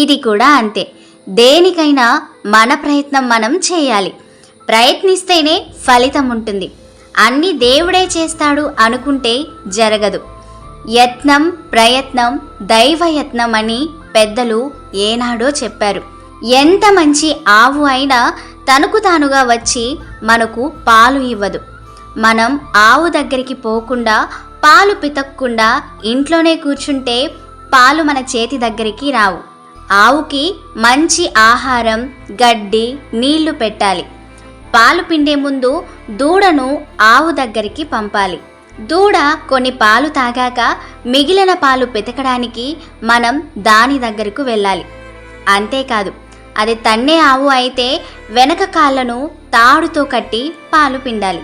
ఇది కూడా అంతే. దేనికైనా మన ప్రయత్నం మనం చేయాలి. ప్రయత్నిస్తేనే ఫలితం ఉంటుంది. అన్నీ దేవుడే చేస్తాడు అనుకుంటే జరగదు. యత్నం ప్రయత్నం దైవయత్నం అని పెద్దలు ఏనాడో చెప్పారు. ఎంత మంచి ఆవు అయినా తనకు తానుగా వచ్చి మనకు పాలు ఇవ్వదు. మనం ఆవు దగ్గరికి పోకుండా పాలు పితక్కుండా ఇంట్లోనే కూర్చుంటే పాలు మన చేతి దగ్గరికి రావు. ఆవుకి మంచి ఆహారం, గడ్డి, నీళ్లు పెట్టాలి. పాలు పిండే ముందు దూడను ఆవు దగ్గరికి పంపాలి. దూడ కొన్ని పాలు తాగాక మిగిలిన పాలు పితకడానికి మనం దాని దగ్గరకు వెళ్ళాలి. అంతేకాదు, అది తన్నే ఆవు అయితే వెనక కాళ్ళను తాడుతో కట్టి పాలు పిండాలి.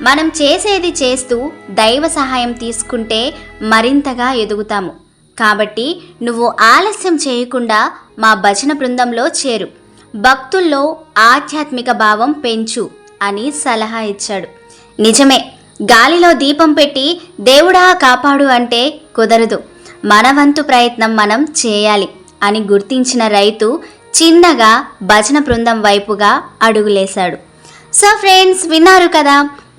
మనం చేసేది చేస్తూ దైవ సహాయం తీసుకుంటే మరింతగా ఎదుగుతాము. కాబట్టి నువ్వు ఆలస్యం చేయకుండా మా భజన బృందంలో చేరు. భక్తుల్లో ఆధ్యాత్మిక భావం పెంచు అని సలహా ఇచ్చాడు. నిజమే, గాలిలో దీపం పెట్టి దేవుడా కాపాడు అంటే కుదరదు. మన వంతు ప్రయత్నం మనం చేయాలి అని గుర్తించిన రైతు చిన్నగా భజన బృందం వైపుగా అడుగులేశాడు. సో ఫ్రెండ్స్, విన్నారు కదా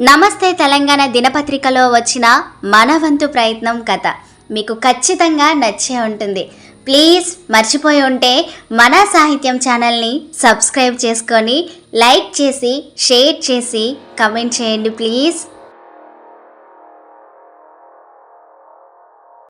నమస్తే తెలంగాణ దినపత్రికలో వచ్చిన మన వంతు ప్రయత్నం కథ. మీకు ఖచ్చితంగా నచ్చే ఉంటుంది. ప్లీజ్ మర్చిపోయి ఉంటే మన సాహిత్యం ఛానల్ని సబ్స్క్రైబ్ చేసుకొని లైక్ చేసి షేర్ చేసి కమెంట్ చేయండి ప్లీజ్.